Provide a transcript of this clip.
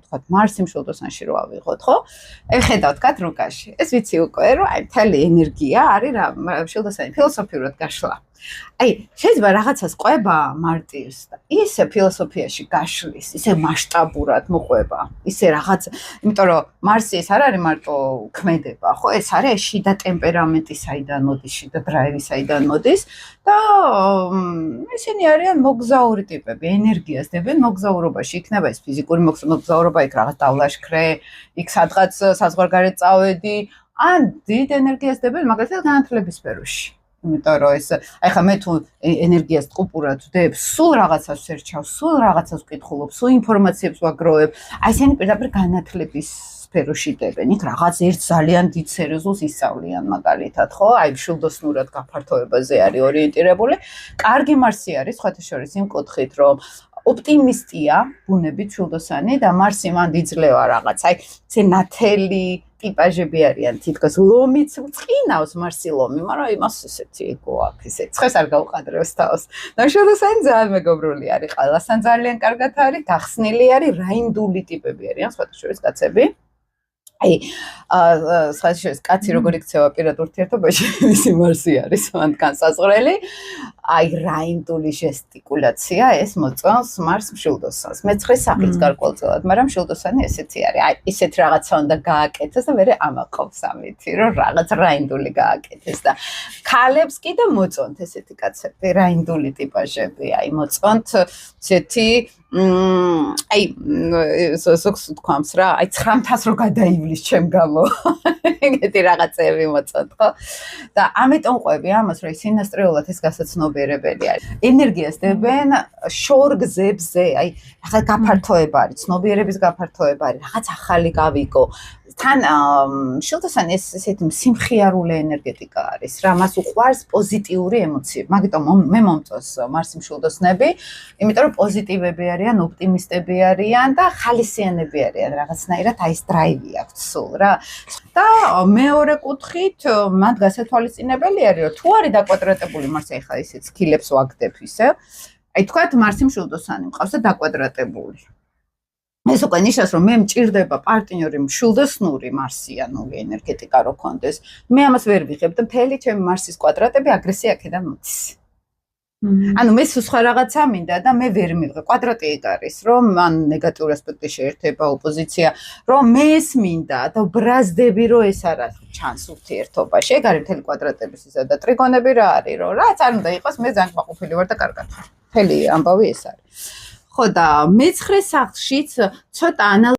თქვა მარსი მშვილდოსანში რო ავიღოთ, ხო? ხედავთ კაც რუკაში. ეს ვიცი უკვე, რომ აი მთელი ენერგია არის რა მშვილდოსანი ფილოსოფიურად გაშლა. აი, შეიძლება რაღაცას ყვება მარტივს და ისე ფილოსოფიაში გაშლის, ისე მასშტაბურად მოყვება, ისე რაღაც, იმიტომ რომ მარსი ეს არ არის მარტო ქმედება, ხო? ეს არის შიდა ტემპერამენტი, საიდან მოდის, შიდა დრაივი საიდან მოდის და ისინი არიან მოგზაური ტიპები, ენერგიას დებენ მოგზაურობაში, იქნება ეს ფიზიკური მოგზაურობა, იქ რაღაც დავლაშქრე, იქ სადღაც საზღვარგარეთ წავედი, ან დიდ ენერგიას დებენ მაგალითად განათლების სფეროში. იმიტომ რომ ეს აი ხა მე თუ ენერგიას ტყუპურად ვდებ, სულ რაღაცას ვსერჩავ, სულ რაღაცას ვკითხულობ, სულ ინფორმაციებს ვაგროვებ, აი ესენი პირდაპირ განათლების სფეროში დებენ. იქ რაღაც ერთ ძალიან დიდ სერიოზულს ისწავლიან მაგალითად, ხო? აი მშვილდოსნურად გაფართოებაზე არის ორიენტირებული. კარგი მარსი არის, სხვათა შორის იმ კუთხით, რომ ოპტიმისტია ბუნებით მშვილდოსანი და მარსი მანდ იძლევა რაღაც, აი ეს ნათელი ტიპაჟები არიან თითქოს ლომიც წინავს მარსი ლომი, მაგრამ იმას ესეთი ეგო აქვს, ესე ცხეს არ გაუყადრებს თავს. და მშვილდოსანი ძალიან მეგობრული არის, ყველასთან ძალიან კარგად არის, გახსნილი არის, რაინდული ტიპები არიან, სხვათა შორის კაცები. აი, სხვათა შორის კაცი როგორ იქცევა პირად ურთიერთობაში, მისი მარსი არის მანდ განსაზღვრელი. აი, რაინდული ჟესტიკულაცია ეს მოწონს მარს მშვილდოსანს. მეცხრე სახით გარკვეულწილად, მაგრამ მშვილდოსანი ესეთი არის. აი, ისეთ რაღაცა უნდა გააკეთოს და მერე ამაყობს ამითი, რომ რაღაც რაინდული გააკეთეს და ქალებს კიდე მოწონთ ესეთი კაცები, რაინდული ტიპაჟები. აი, მოწონთ ესეთი აი, ზოგს თქვამს რა, აი 900 რო გადაივლის ჩემ გამო. ეგეთი რაღაცები მოწონთ, ხო? და ამიტომ ყვები ამას, რომ სინასტრეულად ეს გასაცნობიერებელი არის. ენერგიას დებენ შორგზებზე, აი, ახლა გაფართოება არის, ცნობიერების გაფართოება არის, რაღაც ახალი გავიგო. თან მშვილდოსანი ეს ესეთი სიმხიარულე ენერგეტიკა არის რა, მას უყვარს პოზიტიური ემოციები. მაგიტომ მე მომწონს მარსი მშვილდოსნები, იმიტომ რომ პოზიტივები არიან, ოპტიმისტები არიან და ხალისიანები არიან, რაღაცნაირად აი ეს დრაივი აქვთ სულ რა. და მეორე კუთხით მან გასათვალისწინებელი არის, რომ თუ არის დაკვადრატებული მარსი, ახლა ისე სკილებს ვაგდებ ისე, აი თქვათ მარსი მშვილდოსანი მყავს და დაკვადრატებული. ეს უკვე ნიშნავს, რომ მე მჭირდება პარტნიორი მშვილდოსნური მარსიანული ენერგეტიკა რო კონდეს. მე ამას ვერ ვიღებ და მთელი ჩემი მარსის კვადრატები აგრესია აქედან მოდის. ანუ მე სხვა რაღაცა მინდა და მე ვერ მივიღე. კვადრატი ეგ არის, რომ მან ნეგატიური ასპექტი შეერთება, ოპოზიცია, რომ მე ეს მინდა და ბრაზდები, რომ ეს არა ჩანს ურთიერთობაში. ეგ არის მთელი კვადრატების ისა და ტრიგონები რა არის, რომ რაც არ უნდა იყოს, მე ძალიან კმაყოფილი ვარ და კარგად ვარ. მთელი ამბავი ეს არის. ხო და მეცხრე სახლშიც ცოტა